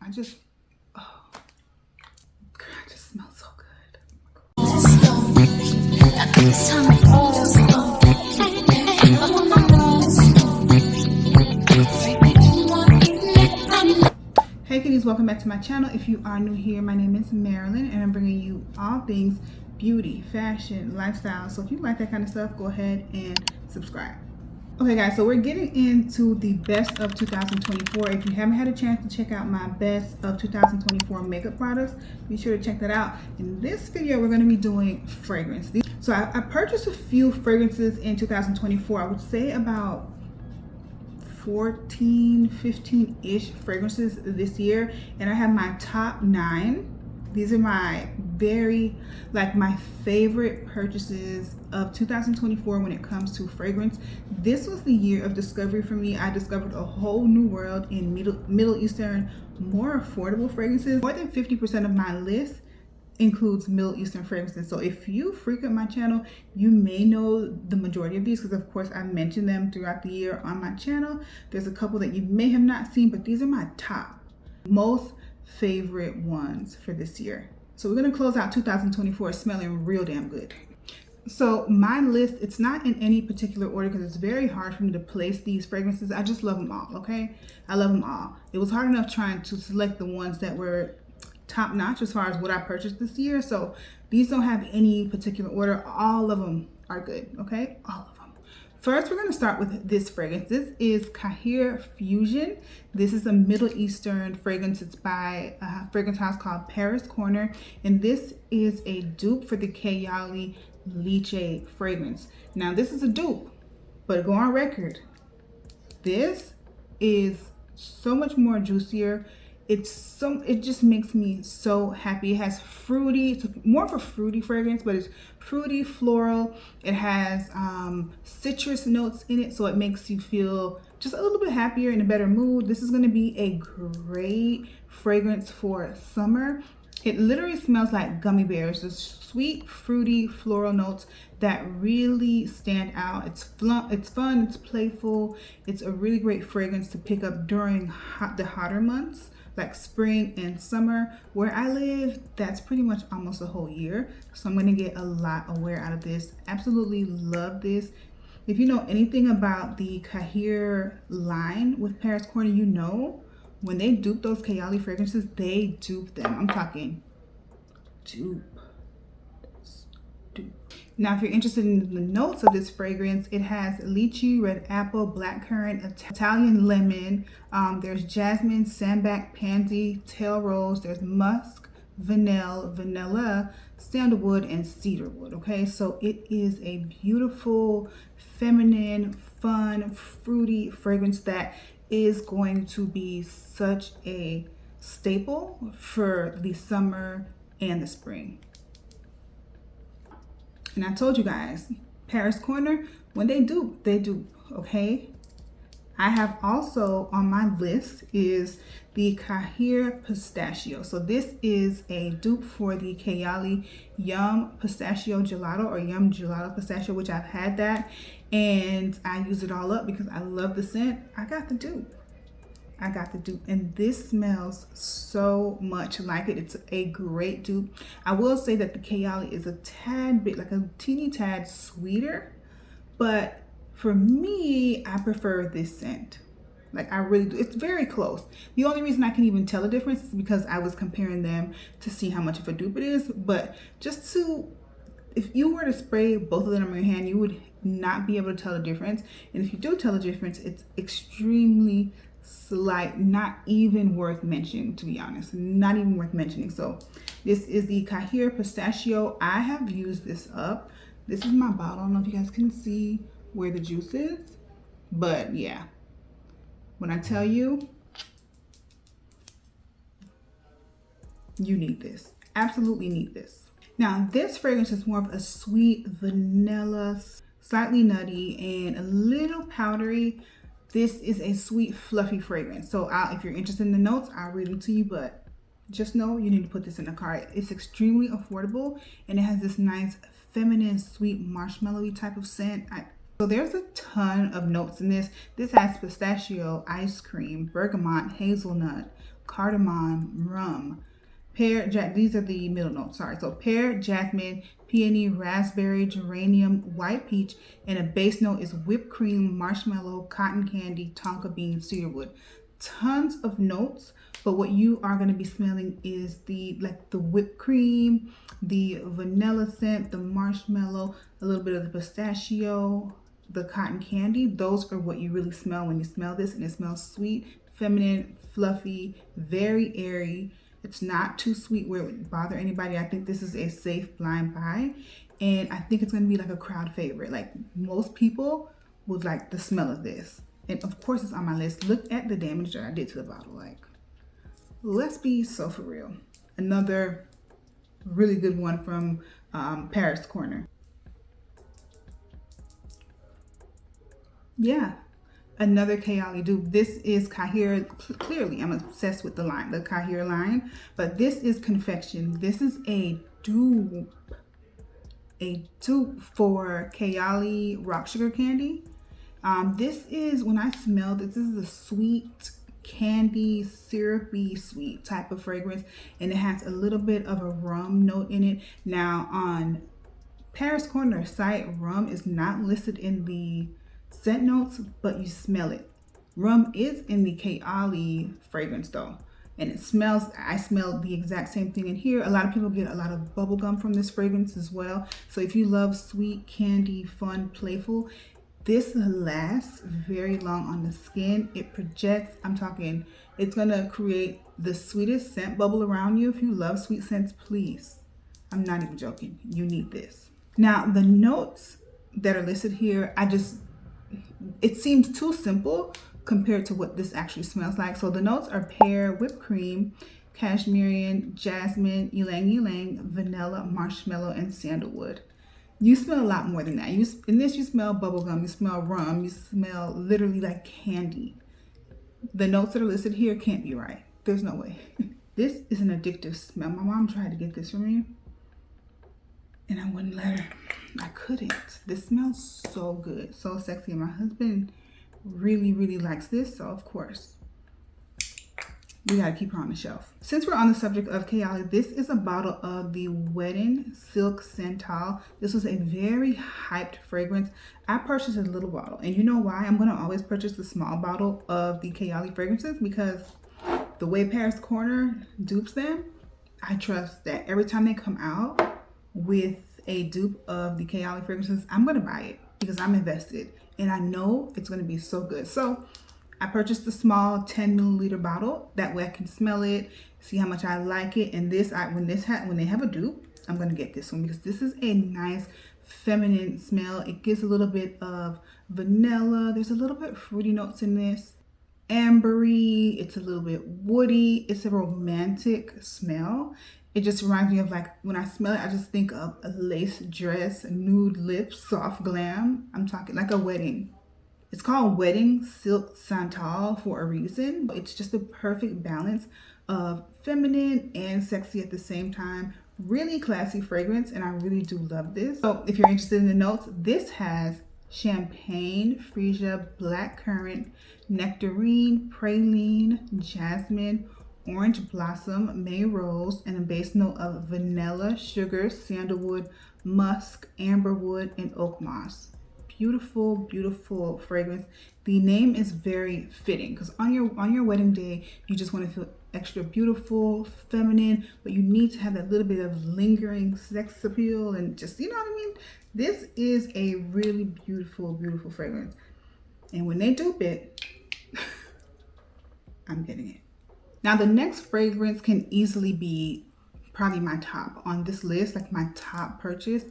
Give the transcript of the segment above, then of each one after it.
I just smell so good. Hey kitties, welcome back to my channel. If you are new here, my name is Marilyn and I'm bringing you all things beauty, fashion, lifestyle. So if you like that kind of stuff, go ahead and subscribe. Okay guys, so we're getting into the best of 2024. If you haven't had a chance to check out my best of 2024 makeup products, be sure to check that out. In this video, we're going to be doing fragrance. So I purchased a few fragrances in 2024. I would say about 14, 15-ish fragrances this year, and I have my top 9. These are my my favorite purchases of 2024 when it comes to fragrance. This was the year of discovery for me. I discovered a whole new world in Middle Eastern, more affordable fragrances. More than 50% of my list includes Middle Eastern fragrances. So if you frequent my channel, you may know the majority of these because of course I mentioned them throughout the year on my channel. There's a couple that you may have not seen, but these are my top most favorite ones for this year. So we're going to close out 2024 smelling real damn good. So my list, it's not in any particular order because it's very hard for me to place these fragrances. I just love them all, okay? I love them all. It was hard enough trying to select the ones that were top notch as far as what I purchased this year. So these don't have any particular order. All of them are good, okay? All of them. First, we're going to start with this fragrance. This is Kher Fusion. This is a Middle Eastern fragrance. It's by a fragrance house called Paris Corner. And this is a dupe for the KNE Deep fragrance. Now, this is a dupe, but go on record. This is so much more juicier. It just makes me so happy. It has fruity, it's more of a fruity fragrance, but it's fruity, floral. It has citrus notes in it, so it makes you feel just a little bit happier, in a better mood. This is gonna be a great fragrance for summer. It literally smells like gummy bears. The sweet, fruity, floral notes that really stand out. It's fun, it's playful. It's a really great fragrance to pick up during the hotter months, like spring and summer. Where I live, that's pretty much almost a whole year. So I'm gonna get a lot of wear out of this. Absolutely love this. If you know anything about the Kher line with Paris Corner, you know when they dupe those KNE fragrances, they dupe them. I'm talking dupe. Now, if you're interested in the notes of this fragrance, it has lychee, red apple, blackcurrant, Italian lemon. There's jasmine, sambac, pansy, tail rose. There's musk, vanilla, sandalwood, and cedarwood. Okay, so it is a beautiful, feminine, fun, fruity fragrance that is going to be such a staple for the summer and the spring. And I told you guys, Paris Corner, when they dupe, okay? I have also on my list is the Khir Pistachio. So this is a dupe for the KNE Yum Pistachio Gelato, or Yum Gelato Pistachio, which I've had that. And I use it all up because I love the scent. I got the dupe. And this smells so much like it. It's a great dupe. I will say that the KNE is a tad bit, like a teeny tad sweeter, but for me, I prefer this scent. Like I really do. It's very close. The only reason I can even tell the difference is because I was comparing them to see how much of a dupe it is. But just to, if you were to spray both of them on your hand, you would not be able to tell the difference. And if you do tell the difference, it's extremely slight, not even worth mentioning, to be honest, not even worth mentioning. So this is the Khir Pistachio. I have used this up. This is my bottle. I don't know if you guys can see where the juice is, but yeah, when I tell you, you need this, absolutely need this. Now this fragrance is more of a sweet vanilla, slightly nutty, and a little powdery. This is a sweet, fluffy fragrance. So if you're interested in the notes, I'll read them to you, but just know you need to put this in a cart. It's extremely affordable, and it has this nice, feminine, sweet, marshmallowy type of scent. So there's a ton of notes in this. This has pistachio, ice cream, bergamot, hazelnut, cardamom, rum, pear, these are the middle notes, sorry. So pear, jasmine, peony, raspberry, geranium, white peach, and a base note is whipped cream, marshmallow, cotton candy, tonka bean, cedarwood. Tons of notes, but what you are going to be smelling is the whipped cream, the vanilla scent, the marshmallow, a little bit of the pistachio, the cotton candy. Those are what you really smell when you smell this, and it smells sweet, feminine, fluffy, very airy. It's not too sweet where it would bother anybody. I think this is a safe blind buy, and I think it's going to be like a crowd favorite. Like, most people would like the smell of this, and of course it's on my list. Look at the damage that I did to the bottle. Like, let's be so for real. Another really good one from Paris Corner. Yeah, another KNE dupe. This is Khir. Clearly, I'm obsessed with the line, the Khir line, but this is Confection. This is a dupe for KNE Rock Sugar Candy. This is, when I smell this is a sweet candy, syrupy sweet type of fragrance, and it has a little bit of a rum note in it. Now on Paris Corner site, rum is not listed in the scent notes, but you smell it. Rum is in the KNE fragrance though, and it smells, I smell the exact same thing in here. A lot of people get a lot of bubble gum from this fragrance as well. So if you love sweet candy, fun, playful, this lasts very long on the skin. It projects, I'm talking, it's gonna create the sweetest scent bubble around you. If you love sweet scents, please, I'm not even joking, you need this. Now the notes that are listed here, it seems too simple compared to what this actually smells like. So the notes are pear, whipped cream, cashmere, jasmine, ylang ylang, vanilla, marshmallow, and sandalwood. You smell a lot more than that. In this, you smell bubblegum, you smell rum, you smell literally like candy. The notes that are listed here can't be right. There's no way. This is an addictive smell. My mom tried to get this for me, and I wouldn't let her. I couldn't. This smells so good, so sexy. And my husband really, really likes this, so of course, we gotta keep her on the shelf. Since we're on the subject of KNE, this is a bottle of the Wedding Silk Cental. This was a very hyped fragrance. I purchased a little bottle, and you know why? I'm gonna always purchase the small bottle of the KNE fragrances, because the way Paris Corner dupes them, I trust that every time they come out with a dupe of the KNE fragrances, I'm gonna buy it because I'm invested and I know it's gonna be so good. So I purchased the small 10 milliliter bottle. That way I can smell it, see how much I like it. And this, when they have a dupe, I'm gonna get this one because this is a nice feminine smell. It gives a little bit of vanilla. There's a little bit of fruity notes in this. Ambery, it's a little bit woody. It's a romantic smell. It just reminds me of, like, when I smell it, I just think of a lace dress, nude lips, soft glam. I'm talking like a wedding. It's called Wedding Silk Cental for a reason. It's just a perfect balance of feminine and sexy at the same time. Really classy fragrance, and I really do love this. So if you're interested in the notes, this has champagne, freesia, blackcurrant, nectarine, praline, jasmine, orange blossom, May rose, and a base note of vanilla, sugar, sandalwood, musk, amberwood, and oak moss. Beautiful, beautiful fragrance. The name is very fitting because on your wedding day, you just want to feel extra beautiful, feminine, but you need to have that little bit of lingering sex appeal and just, you know what I mean? This is a really beautiful, beautiful fragrance. And when they dupe it, I'm getting it. Now the next fragrance can easily be probably my top on this list, like my top purchase.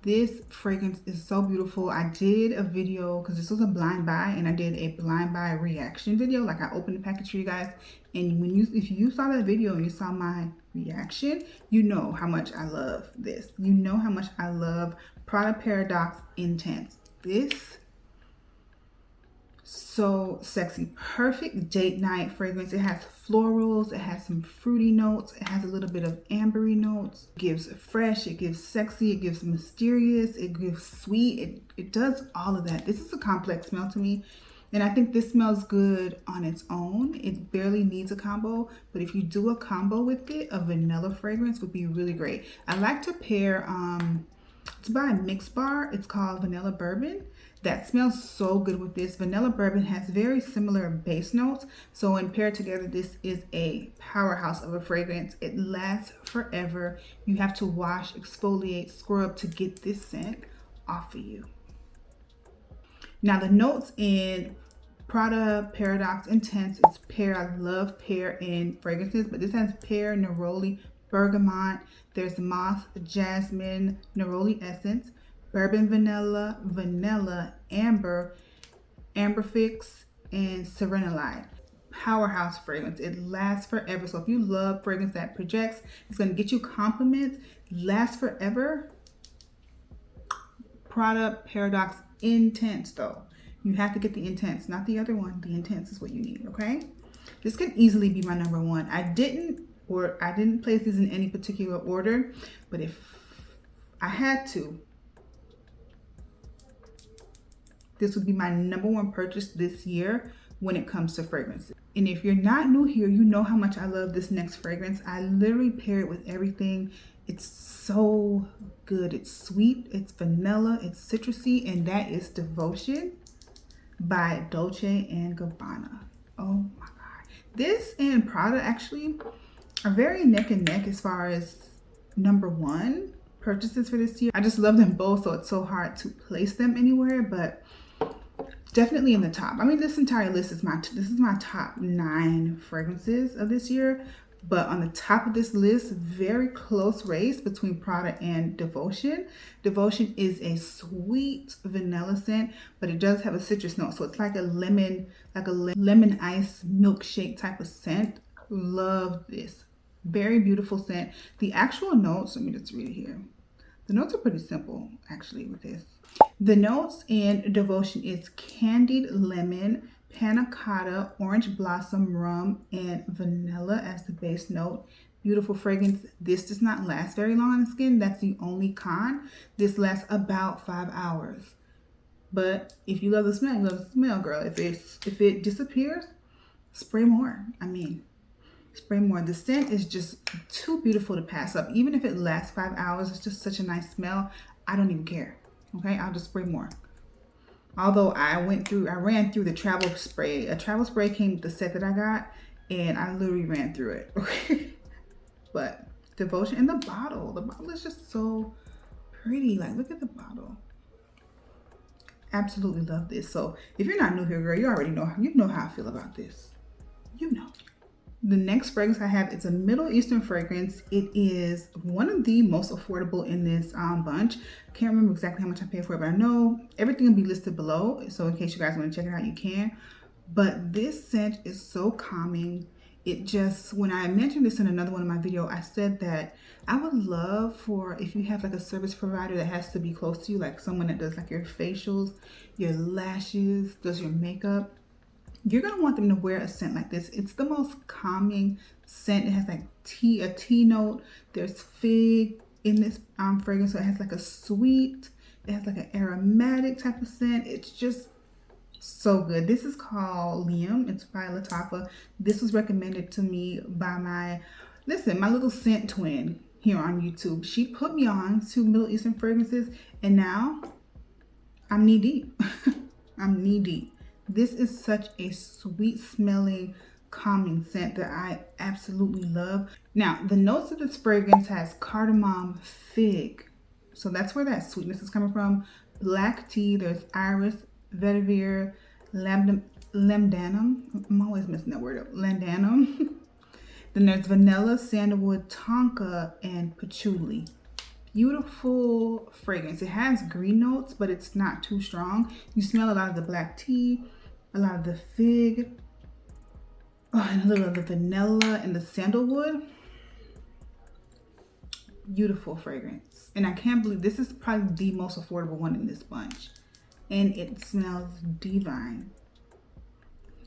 This fragrance is so beautiful. I did a video because this was a blind buy, and I did a blind buy reaction video. Like, I opened the package for you guys, and if you saw that video and you saw my reaction, you know how much I love this. You know how much I love Prada Paradox Intense. This, So sexy. Perfect date night fragrance. It has florals, it has some fruity notes, it has a little bit of ambery notes. It gives fresh, it gives sexy, it gives mysterious, it gives sweet. It does all of that. This is a complex smell to me. And I think this smells good on its own. It barely needs a combo, but if you do a combo with it, a vanilla fragrance would be really great. I like to pair, it's by Mix Bar. It's called Vanilla Bourbon. That smells so good with this. Vanilla Bourbon has very similar base notes. So when paired together, this is a powerhouse of a fragrance. It lasts forever. You have to wash, exfoliate, scrub to get this scent off of you. Now the notes in Prada Paradox Intense is pear. I love pear in fragrances, but this has pear, neroli, bergamot. There's moss, jasmine, neroli essence, bourbon vanilla, amber, amberfix, and serenolide. Powerhouse fragrance. It lasts forever. So if you love fragrance that projects, it's going to get you compliments, lasts forever. Prada Paradox Intense though. You have to get the Intense, not the other one. The Intense is what you need, okay? This could easily be my number one. I didn't place these in any particular order, but if I had to, this would be my number one purchase this year when it comes to fragrances. And if you're not new here, you know how much I love this next fragrance. I literally pair it with everything. It's so good. It's sweet, it's vanilla, it's citrusy, and that is Devotion by Dolce and Gabbana. Oh my God. This and Prada actually are very neck and neck as far as number one purchases for this year. I just love them both, so it's so hard to place them anywhere, but definitely in the top. I mean, this entire list is this is my top 9 fragrances of this year. But on the top of this list, very close race between Prada and Devotion. Devotion is a sweet vanilla scent, but it does have a citrus note. So it's like a lemon ice milkshake type of scent. Love this. Very beautiful scent. The actual notes, let me just read it here. The notes are pretty simple actually with this. The notes in Devotion is candied lemon, panna cotta, orange blossom, rum, and vanilla as the base note. Beautiful fragrance. This does not last very long on the skin. That's the only con. This lasts about 5 hours. But if you love the smell, you love the smell, girl. If it disappears, spray more. I mean, spray more. The scent is just too beautiful to pass up. Even if it lasts 5 hours, it's just such a nice smell. I don't even care. Okay, I'll just spray more. Although I ran through the travel spray. A travel spray came with the set that I got, and I literally ran through it. Okay, but Devotion, and the bottle is just so pretty. Like, look at the bottle. Absolutely love this. So if you're not new here, girl, you already know. You know how I feel about this. You know. The next fragrance I have is a Middle Eastern fragrance. It is one of the most affordable in this bunch. I can't remember exactly how much I paid for it, but I know everything will be listed below. So in case you guys want to check it out, you can. But this scent is so calming. It just, when I mentioned this in another one of my videos, I said that I would love for, if you have like a service provider that has to be close to you, like someone that does like your facials, your lashes, does your makeup, you're gonna want them to wear a scent like this. It's the most calming scent. It has like a tea note. There's fig in this fragrance, so it has like a sweet, it has like an aromatic type of scent. It's just so good. This is called Liam. It's by Lattafa. This was recommended to me by my little scent twin here on YouTube. She put me on to Middle Eastern fragrances, and now I'm knee deep. I'm knee deep. This is such a sweet smelling, calming scent that I absolutely love. Now, the notes of this fragrance has cardamom, fig. So that's where that sweetness is coming from. Black tea, there's iris, vetiver, lamdanum. I'm always messing that word up. Lamdanum. Then there's vanilla, sandalwood, tonka, and patchouli. Beautiful fragrance. It has green notes, but it's not too strong. You smell a lot of the black tea, a lot of the fig, and a little of the vanilla and the sandalwood. Beautiful fragrance. And I can't believe this is probably the most affordable one in this bunch. And it smells divine.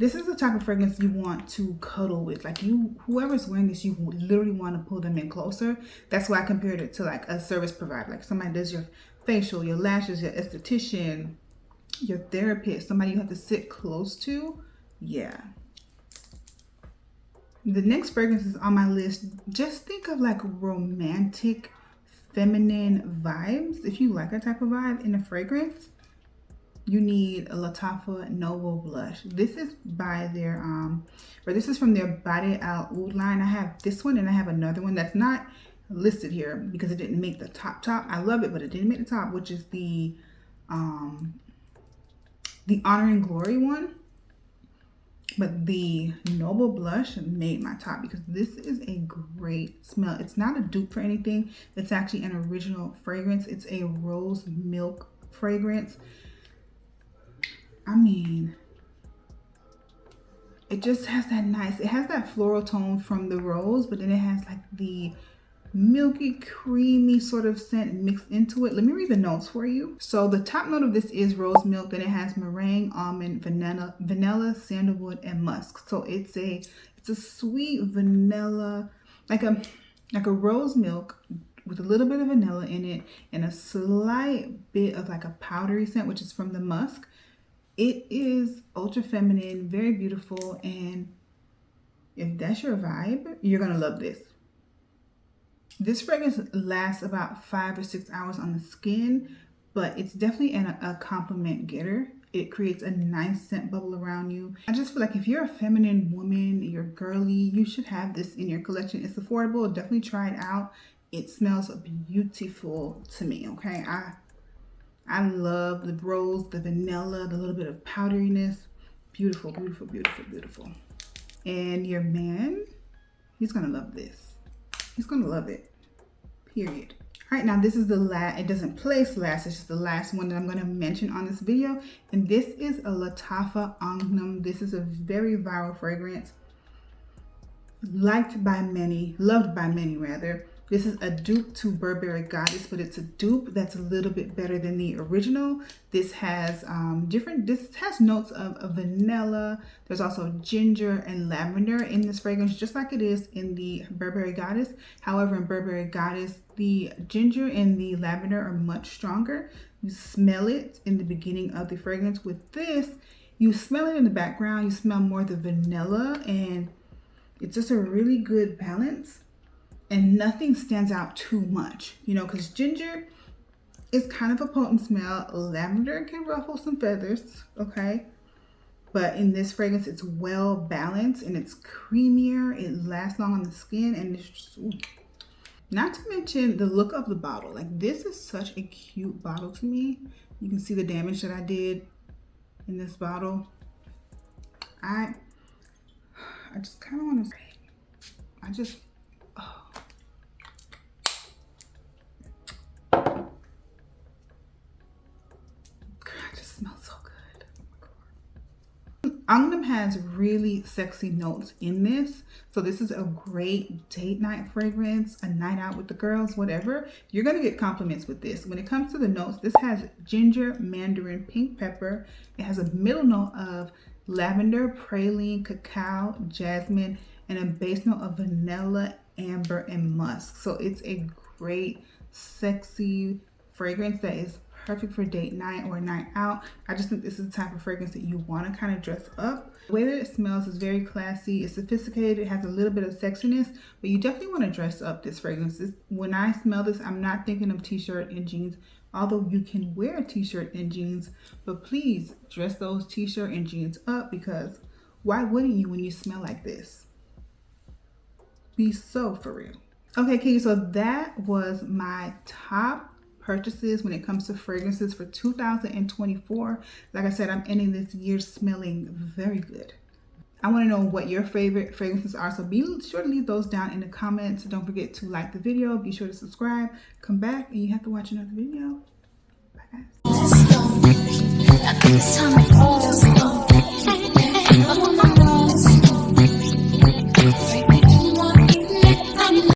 This is the type of fragrance you want to cuddle with. Like whoever's wearing this, you literally want to pull them in closer. That's why I compared it to like a service provider. Like somebody does your facial, your lashes, your esthetician, your therapist, somebody you have to sit close to. Yeah. The next fragrance is on my list. Just think of like romantic, feminine vibes. If you like that type of vibe in a fragrance, you need a Lattafa Noble blush. This is by their or this is from their Body Al Oud line. I have this one and I have another one that's not listed here because it didn't make the top. I love it, but it didn't make the top, which is the Honor and Glory one. But the Noble blush made my top because this is a great smell. It's not a dupe for anything. It's actually an original fragrance. It's a rose milk fragrance. I mean, it just has that nice, it has that floral tone from the rose, but then it has like the milky, creamy sort of scent mixed into it. Let me read the notes for you. So the top note of this is rose milk, then it has meringue, almond, vanilla, sandalwood, and musk. So it's a sweet vanilla, like a rose milk with a little bit of vanilla in it and a slight bit of like a powdery scent, which is from the musk. It is ultra feminine, very beautiful, and if that's your vibe, you're gonna love this. This fragrance lasts about 5 or 6 hours on the skin, but it's definitely a compliment getter. It creates a nice scent bubble around you. I just feel like if you're a feminine woman, you're girly, you should have this in your collection. It's affordable. Definitely try it out. It smells beautiful to me, okay? I love the rose, the vanilla, the little bit of powderiness. Beautiful, beautiful, beautiful, beautiful. And your man, he's gonna love this. He's gonna love it, period. All right, now this is the last, it doesn't place last, it's just the last one that I'm gonna mention on this video. And this is a Lattafa Angnum. This is a very viral fragrance. Liked by many, loved by many rather. This is a dupe to Burberry Goddess, but it's a dupe that's a little bit better than the original. This has this has notes of vanilla. There's also ginger and lavender in this fragrance, just like it is in the Burberry Goddess. However, in Burberry Goddess, the ginger and the lavender are much stronger. You smell it in the beginning of the fragrance. With this, you smell it in the background. You smell more the vanilla, and it's just a really good balance. And nothing stands out too much, you know, because ginger is kind of a potent smell. Lavender can ruffle some feathers, okay? But in this fragrance, it's well balanced and it's creamier. It lasts long on the skin, and it's just, ooh. Not to mention the look of the bottle. Like, this is such a cute bottle to me. You can see the damage that I did in this bottle. I just kind of want to say, oh. Smells so good. Angnum has really sexy notes in this. So this is a great date night fragrance, a night out with the girls, whatever. You're gonna get compliments with this. When it comes to the notes, this has ginger, mandarin, pink pepper. It has a middle note of lavender, praline, cacao, jasmine, and a base note of vanilla, amber, and musk. So it's a great, sexy fragrance that is perfect for date night or a night out. I just think this is the type of fragrance that you want to kind of dress up. The way that it smells is very classy. It's sophisticated. It has a little bit of sexiness, but you definitely want to dress up this fragrance. When I smell this, I'm not thinking of t-shirt and jeans, although you can wear a t-shirt and jeans, but please dress those t-shirt and jeans up, because why wouldn't you when you smell like this? Be so for real. Okay, Kitty, so that was my top purchases when it comes to fragrances for 2024. Like I said, I'm ending this year smelling very good. I want to know what your favorite fragrances are, so be sure to leave those down in the comments. Don't forget to like the video, be sure to subscribe, come back, and you have to watch another video. Bye guys.